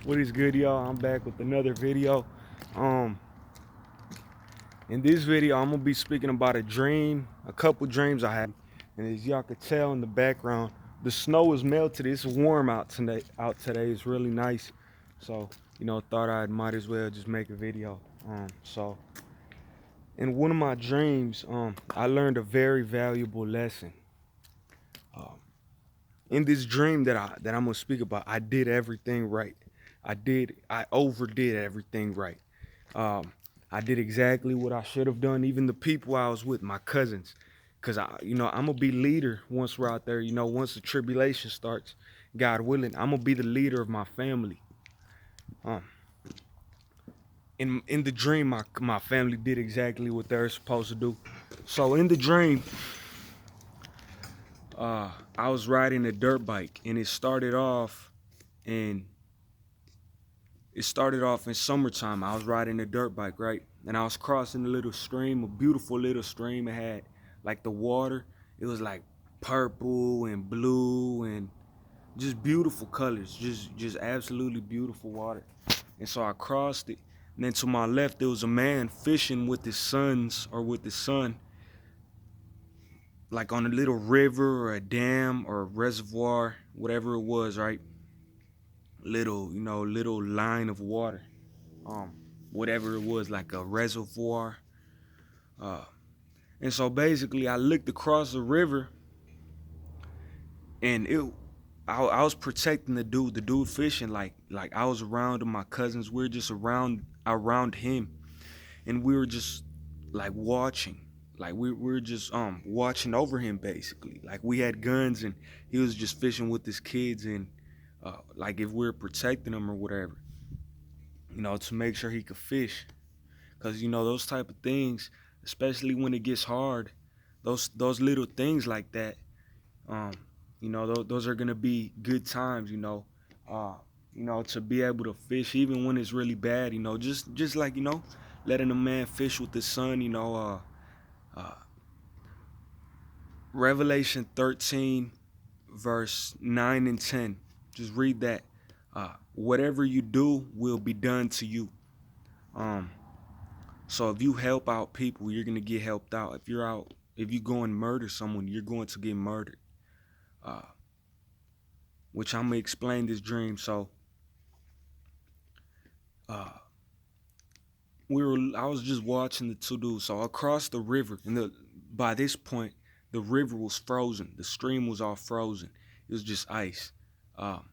What is good, y'all? I'm back with another video. Um, in this video, I'm gonna be speaking about a couple dreams I had. And as y'all can tell in the background, the snow is melted. It's warm out today. It's really nice. So, thought I might as well just make a video. So in one of my dreams, I learned a very valuable lesson. Um, in this dream that I'm gonna speak about, I did everything right. I overdid everything right. Um, I did exactly what I should have done. Even the people I was with, my cousins, because I'm gonna be leader once we're out there. Once the tribulation starts, God willing, I'm gonna be the leader of my family. Um, in the dream, my family did exactly what they're supposed to do. So in the dream, I was riding a dirt bike, and in it started off in summertime. I was riding a dirt bike, right? And I was crossing a little stream, a beautiful little stream. It had like the water. It was like purple and blue and just beautiful colors. Just absolutely beautiful water. And so I crossed it. And then to my left there was a man fishing with his sons or with his son, like on a little river or a dam or a reservoir, whatever it was, right? Little line of water. Um, Whatever it was, like a reservoir. Uh, and so basically, I looked across the river, and I was protecting the dude fishing, like I was around him, my cousins. We were just around him, and we were just like watching, like we were just watching over him basically. Like we had guns, and he was just fishing with his kids, and like if we were protecting him or whatever, to make sure he could fish. Because those type of things, especially when it gets hard, those little things like that, um those are gonna be good times. uh to be able to fish even when it's really bad, just like letting a man fish with the sun. Revelation 13 verse 9 and 10, just read that. Whatever you do will be done to you. um So if you help out people, you're gonna get helped out. If you go and murder someone, you're going to get murdered. Uh, which I'm gonna explain this dream. So, uh, I was just watching the two dudes. So across the river, by this point, the river was frozen. The stream was all frozen. It was just ice. Um,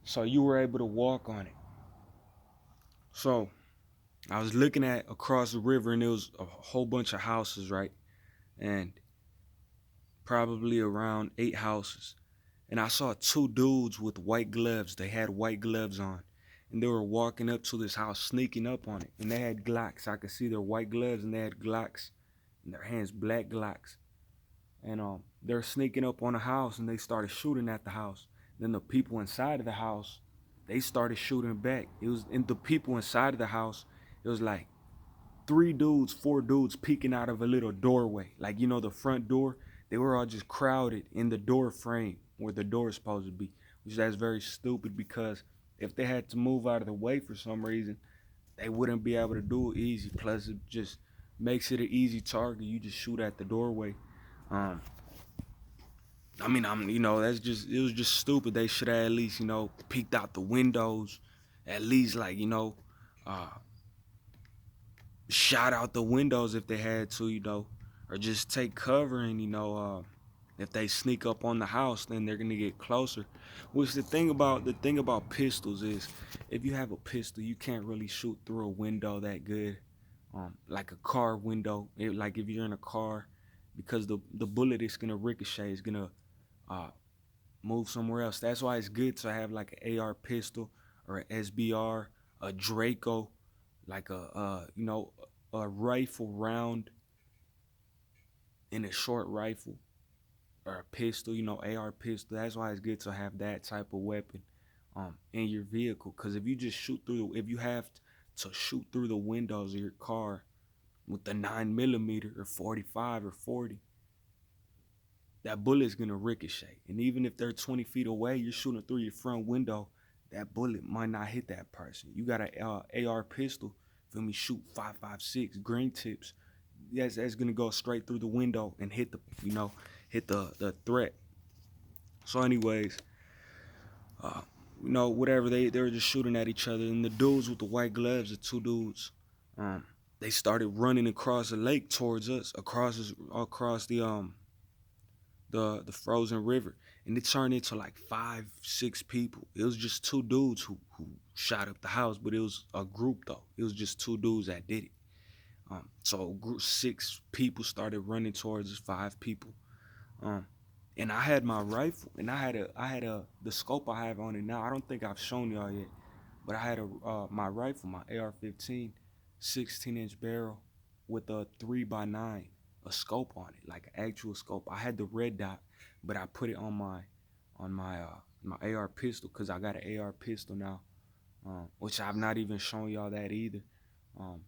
so you were able to walk on it. So I was looking at across the river, and there was a whole bunch of houses, right? And probably around 8 houses. And I saw two dudes with white gloves. They had white gloves on, and they were walking up to this house, sneaking up on it. And they had Glocks. I could see their white gloves, and they had Glocks in their hands, black Glocks. And they're sneaking up on the house, and they started shooting at the house. Then the people inside of the house, they started shooting back. It was in the people inside of the house. It was like four dudes peeking out of a little doorway. Like, the front door, they were all just crowded in the door frame where the door is supposed to be, which that's very stupid because if they had to move out of the way for some reason, they wouldn't be able to do it easy. Plus, it just makes it an easy target. You just shoot at the doorway. Um, that's it was just stupid. They should have at least, peeked out the windows, at least like, uh, shot out the windows if they had to, or just take cover. And if they sneak up on the house, then they're gonna get closer. Which the thing about pistols is, if you have a pistol, you can't really shoot through a window that good, like a car window. Like if you're in a car, because the bullet is gonna ricochet, is gonna uh, move somewhere else. That's why it's good to have like an AR pistol or an SBR, a Draco, like a rifle round in a short rifle, or a pistol, AR pistol. That's why it's good to have that type of weapon in your vehicle. Because if you have to shoot through the windows of your car with the 9mm or 45 or 40, that bullet's gonna ricochet. And even if they're 20 feet away, you're shooting through your front window, that bullet might not hit that person. You got a AR pistol, feel me, shoot 5.56 green tips. Yes, that's gonna go straight through the window and hit hit the threat. So anyways, uh, whatever, they were just shooting at each other, and the dudes with the white gloves, the two dudes, um, they started running across the lake towards us, across the frozen river, and it turned into like 5, 6 people. It was just two dudes who shot up the house, but it was a group though. It was just two dudes that did it. So group 6 people started running towards us, 5 people. Um, and I had my rifle, and I had the scope I have on it now. I don't think I've shown y'all yet, but I had my rifle, my AR-15, 16-inch barrel with a 3x9, a scope on it, like an actual scope. I had the red dot, but I put it on my AR pistol because I got an AR pistol now, which I've not even shown y'all that either. Um,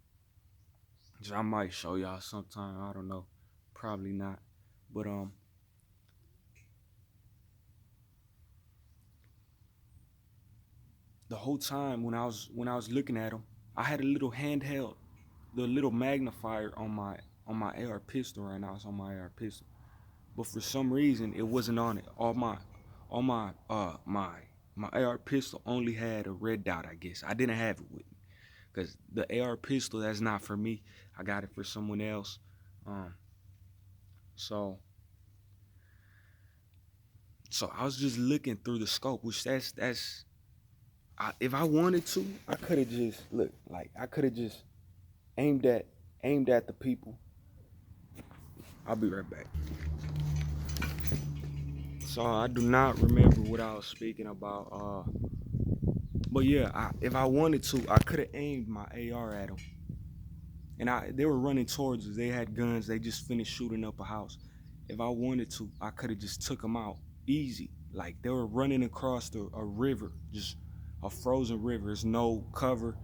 which I might show y'all sometime. I don't know, probably not, but the whole time when I was looking at them, I had a little handheld, the little magnifier on my AR pistol right now. It's on my AR pistol, but for some reason it wasn't on it. All my AR pistol only had a red dot. I guess I didn't have it with me because the AR pistol, that's not for me. I got it for someone else. Um, so so I was just looking through the scope, which that's if I wanted to, I could have just look like I could have just aimed at aimed at the people. I'll be right back. So I do not remember what I was speaking about. But yeah, if I wanted to, I could have aimed my AR at them, and they were running towards us. They had guns. They just finished shooting up a house. If I wanted to, I could have just took them out easy. Like they were running across a river, just a frozen river. There's no cover.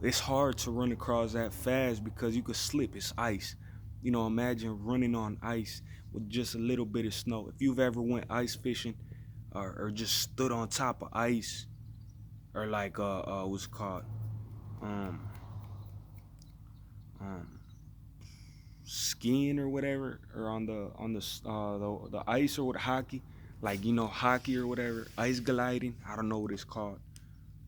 It's hard to run across that fast because you could slip. It's ice. Imagine running on ice with just a little bit of snow. If you've ever went ice fishing, or just stood on top of ice, or like what's it called, um, um, skiing or whatever, or on the ice or with hockey, like hockey or whatever, ice gliding. I don't know what it's called.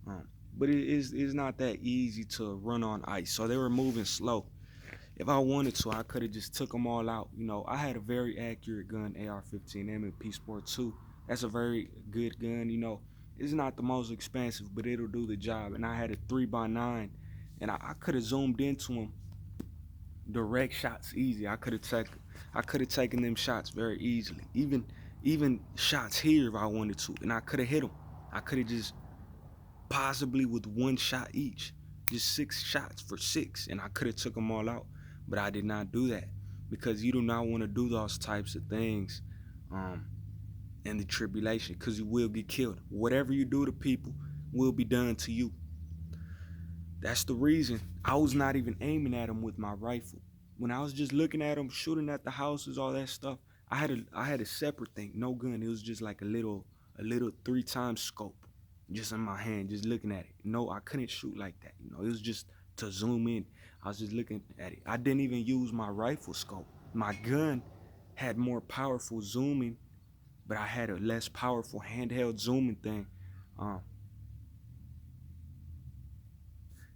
Um, but it's not that easy to run on ice. So they were moving slow. If I wanted to, I could have just took them all out. I had a very accurate gun, AR-15 M&P Sport 2. That's a very good gun. It's not the most expensive, but it'll do the job. And I had a 3x9, and I could have zoomed into them, direct shots easy. I could have taken them shots very easily. Even shots here if I wanted to, and I could have hit them. I could have just possibly with one shot each, just 6 shots for 6, and I could have took them all out, but I did not do that because you do not want to do those types of things in the tribulation, because you will get killed. Whatever you do to people will be done to you. That's the reason I was not even aiming at them with my rifle. When I was just looking at them, shooting at the houses, all that stuff, I had a separate thing, no gun. It was just like a little 3 times scope, just in my hand, just looking at it. No, I couldn't shoot like that. It was just to zoom in. I was just looking at it. I didn't even use my rifle scope. My gun had more powerful zooming, but I had a less powerful handheld zooming thing. Um,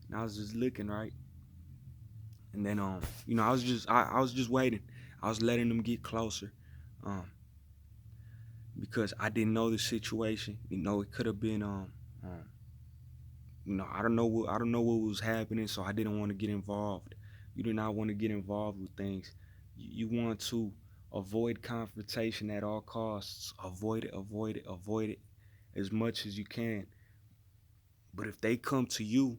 and I was just looking, right. And then I was just waiting. I was letting them get closer, um, because I didn't know the situation. It could have been I don't know what was happening, so I didn't want to get involved. You do not want to get involved with things. You want to avoid confrontation at all costs. Avoid it, avoid it, avoid it as much as you can. But if they come to you,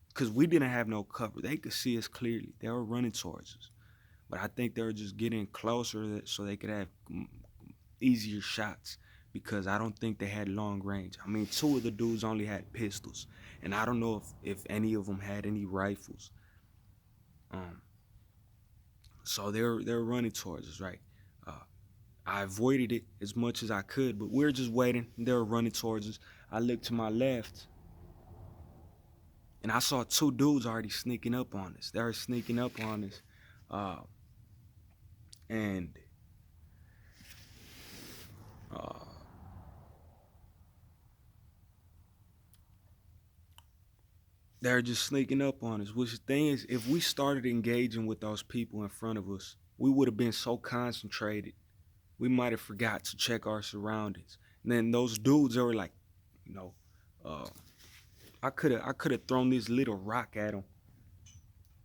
because we didn't have no cover, they could see us clearly. They were running towards us. But I think they were just getting closer so they could have easier shots, because I don't think they had long range. I mean, 2 of the dudes only had pistols, and I don't know if any of them had any rifles. Um, so they're running towards us, right? Uh, I avoided it as much as I could, but we were just waiting. They were running towards us. I looked to my left, and I saw two dudes already sneaking up on us. They were sneaking up on us, uh, and uh, they were just sneaking up on us. Which the thing is, if we started engaging with those people in front of us, we would have been so concentrated, we might have forgot to check our surroundings. And then those dudes, they were like, you know, uh, I could have thrown this little rock at them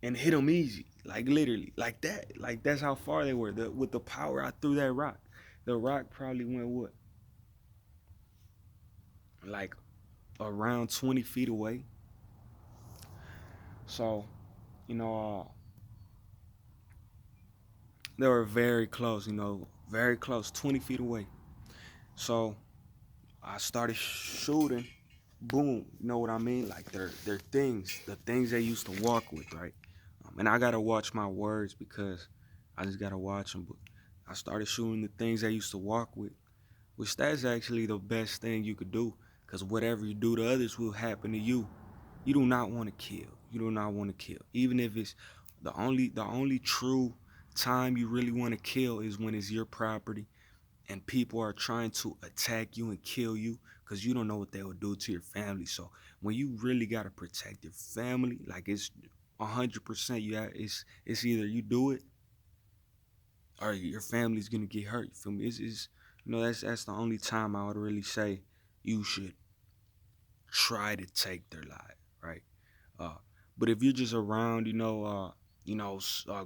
and hit them easy, like literally, like that. Like that's how far they were. With the power I threw that rock, the rock probably went what, like around 20 feet away. So you know, they were very close. Very close, 20 feet away. So I started shooting. Boom, you know what I mean? Like they're things, the things they used to walk with, right? And I gotta watch my words because I just gotta watch them. But I started shooting the things they used to walk with, which that's actually the best thing you could do, because whatever you do to others will happen to you. You do not want to kill. You do not want to kill, even if it's the only true time you really want to kill is when it's your property and people are trying to attack you and kill you because you don't know what they will do to your family. So when you really gotta protect your family, like it's 100%, it's either you do it or your family's gonna get hurt. You feel me? It's that's the only time I would really say you should try to take their life, right? Uh, but if you're just around,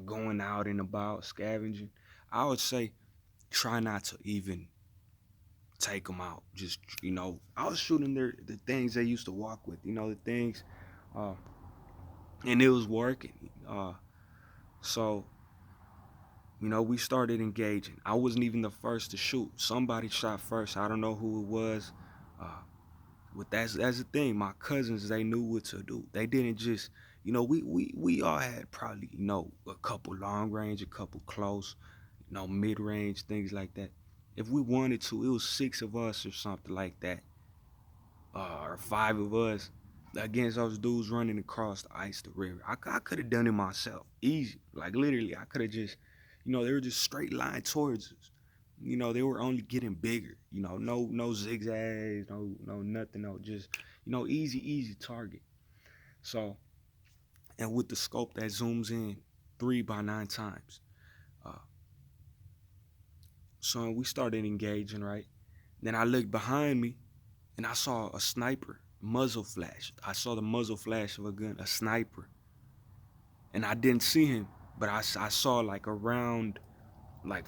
going out and about scavenging, I would say try not to even take them out. Just I was shooting the things they used to walk with. The things, uh, and it was working. So we started engaging. I wasn't even the first to shoot. Somebody shot first. I don't know who it was. Uh, but that's the thing. My cousins, they knew what to do. They didn't just, we all had probably a couple long range, a couple close, mid range, things like that. If we wanted to, it was six of us or something like that, or five of us against those dudes running across the ice, the river. I could have done it myself, easy. Like literally, I could have just, they were just straight line towards us. They were only getting bigger. No zigzags, no nothing, no just, easy target. So, and with the scope that zooms in 3 by 9 times. Uh, so we started engaging, right? Then I looked behind me and I saw a sniper muzzle flash. I saw the muzzle flash of a gun, a sniper, and I didn't see him, but I saw like around like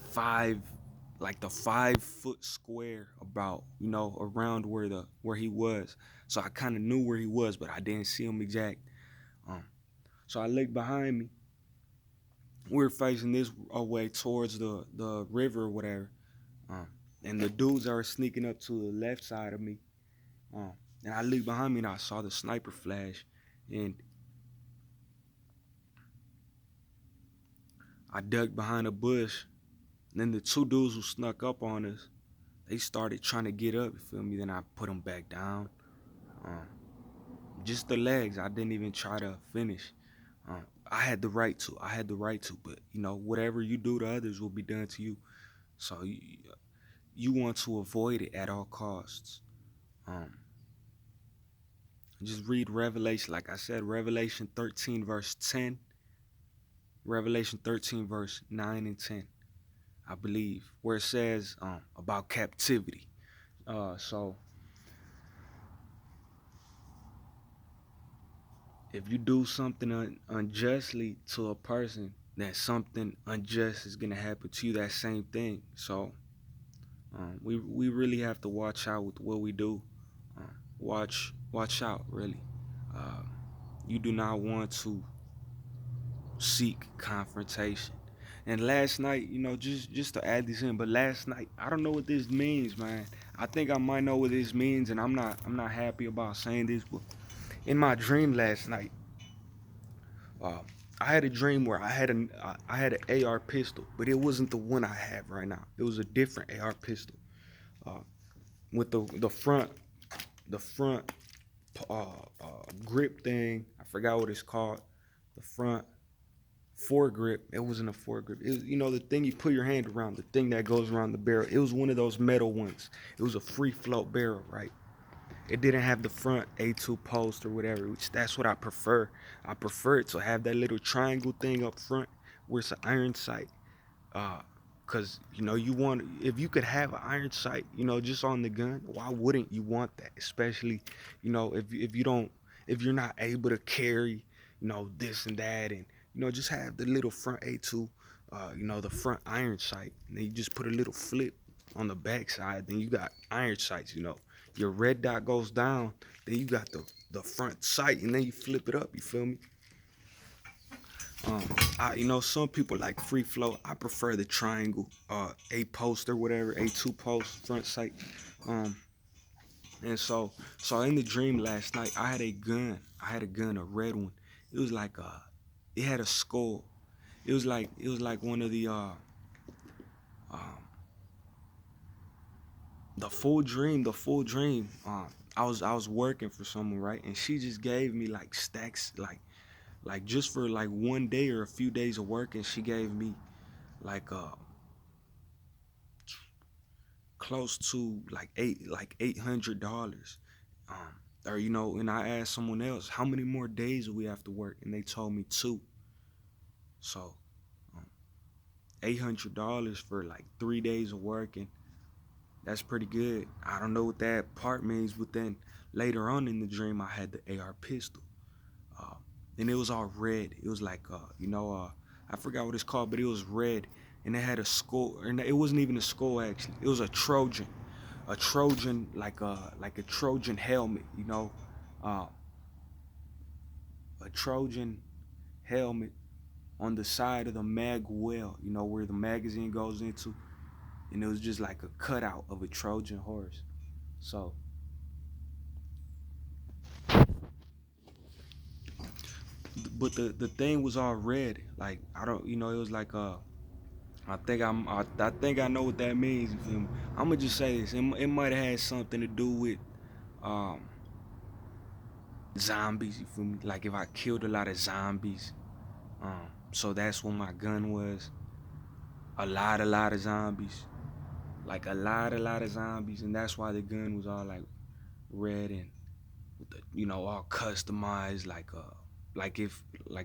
like the 5 foot square about around where he was. So I kind of knew where he was, but I didn't see him exact. Um, so I looked behind me. We were facing this way towards the river or whatever, um, and the dudes that were sneaking up to the left side of me. Um, and I looked behind me and I saw the sniper flash, and I ducked behind a bush. And then the two dudes who snuck up on us, they started trying to get up. You feel me? Then I put them back down. Um, just the legs. I didn't even try to finish. I had the right to. I had the right to. But whatever you do to others will be done to you. So you want to avoid it at all costs. Um, just read Revelation. Like I said, Revelation 13 verse 10. Revelation 13 verse 9 and 10. I believe, where it says about captivity. So if you do something unjustly to a person, then something unjust is gonna happen to you. That same thing. So we really have to watch out with what we do. Watch out, really. Uh, you do not want to seek confrontation. And last night, just to add this in, but last night, I don't know what this means, man. I think I might know what this means, and I'm not happy about saying this, but in my dream last night, uh, I had a dream where I had an AR pistol, but it wasn't the one I have right now. It was a different AR pistol uh, with the front uh, grip thing. I forgot what it's called. The front foregrip. It wasn't a foregrip. It was, the thing you put your hand around, the thing that goes around the barrel. It was one of those metal ones. It was a free float barrel, right? It didn't have the front A2 post or whatever, which that's what I prefer. I prefer it to have that little triangle thing up front where it's an iron sight. Uh, Cause you want, if you could have an iron sight, just on the gun, why wouldn't you want that? Especially, if you don't, if you're not able to carry, this and that, and just have the little front A2, the front iron sight, and then you just put a little flip on the back side. Then you got iron sights. Your red dot goes down, then you got the front sight, and then you flip it up. You feel me? Um, some people like free flow. I prefer the triangle, A post or whatever, A2 post front sight. Um, and so in the dream last night, I had a gun. I had a gun, a red one. It was like it had a skull. It was like one of um, the full dream. I was working for someone, right, and she just gave me like stacks, like just for like one day or a few days of work, and she gave me like close to $800. Or and I asked someone else, how many more days do we have to work, and they told me two. So um, $800 for like 3 days of work, and that's pretty good. I don't know what that part means, but then later on in the dream, I had the AR pistol, uh, and it was all red. It was like I forgot what it's called, but it was red, and it had a skull, and it wasn't even a skull actually. It was a Trojan, like a Trojan helmet, uh, a Trojan helmet on the side of the mag well, where the magazine goes into, and it was just like a cutout of a Trojan horse. So, but the thing was all red. Like I don't, it was like I think I know what that means. You feel me? I'm gonna just say this. It might have had something to do with um zombies. You feel me? Like if I killed a lot of zombies, so that's what my gun was. A lot of zombies, like a lot of zombies, and that's why the gun was all like red and with the, all customized, like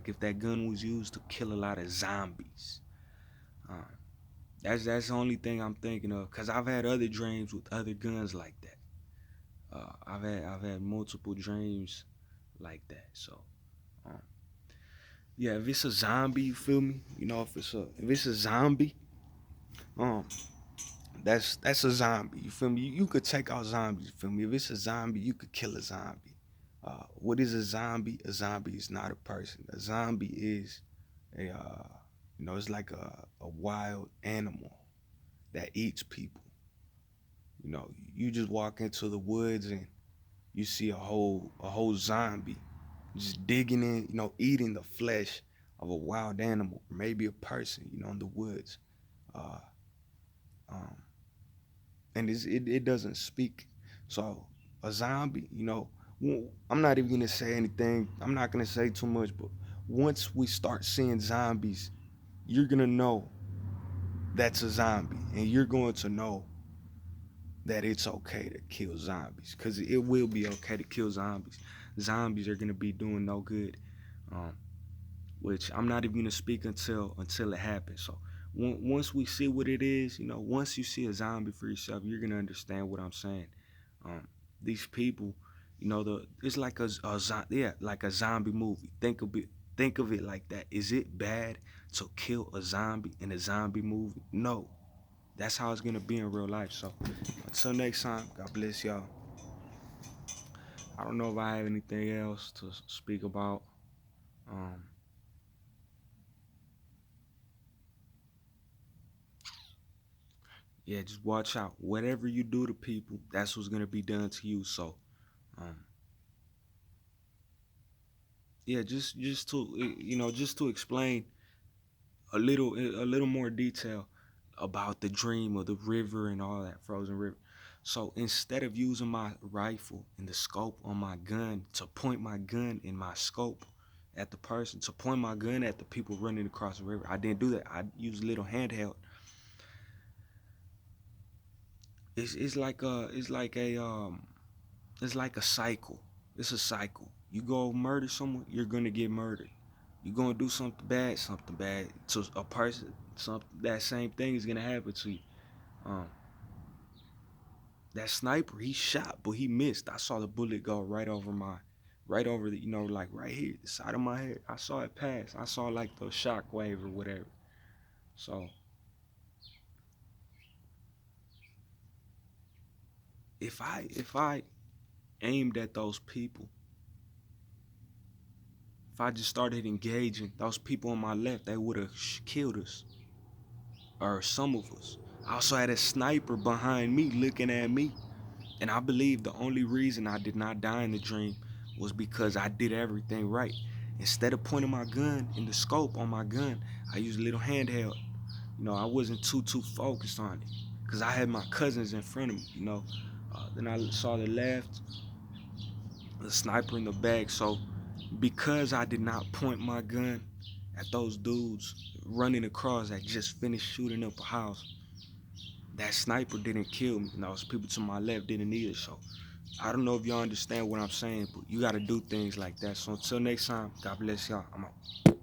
if that gun was used to kill a lot of zombies. Um, that's the only thing I'm thinking of, cause I've had other dreams with other guns like that. I've had multiple dreams like that. So um, yeah, if it's a zombie, you feel me? If it's a zombie, um, that's a zombie. You feel me? You could take out zombies. You feel me? If it's a zombie, you could kill a zombie. What is a zombie? A zombie is not a person. A zombie is it's like a wild animal that eats people. You just walk into the woods and you see a whole zombie just digging in, eating the flesh of a wild animal, or maybe a person, in the woods. Uh, um, and it doesn't speak. So a zombie, I'm not even gonna say anything. I'm not gonna say too much, but once we start seeing zombies, you're gonna know that's a zombie, and you're going to know that it's okay to kill zombies, because it will be okay to kill zombies. Zombies are gonna be doing no good, um, which I'm not even gonna speak until it happens. So once we see what it is, once you see a zombie for yourself, you're gonna understand what I'm saying. Um, these people, it's like yeah, like a zombie movie. Think of it like that. Is it bad to kill a zombie in a zombie movie? No, that's how it's gonna be in real life. So until next time, God bless y'all. I don't know if I have anything else to speak about. Um, yeah, just watch out. Whatever you do to people, that's what's gonna be done to you. So, um, yeah, just to just to explain a little more detail about the dream of the river and all that frozen river. So instead of using my rifle and the scope on my gun to point my gun in my scope at the person, to point my gun at the people running across the river, I didn't do that. I used a little handheld. It's like a cycle. It's a cycle. You go murder someone, you're gonna get murdered. You gonna do something bad to a person. Something that same thing is gonna happen to you. Um, that sniper, he shot, but he missed. I saw the bullet go right over the, like right here, the side of my head. I saw it pass. I saw like the shock wave or whatever. So if I aimed at those people, if I just started engaging those people on my left, they would have killed us, or some of us. I also had a sniper behind me looking at me. And I believe the only reason I did not die in the dream was because I did everything right. Instead of pointing my gun in the scope on my gun, I used a little handheld. I wasn't too focused on it because I had my cousins in front of me. Then I saw the left, the sniper in the back. So because I did not point my gun at those dudes running across that just finished shooting up a house, that sniper didn't kill me. Those people to my left didn't either. So I don't know if y'all understand what I'm saying, but you got to do things like that. So until next time, God bless y'all. I'm out.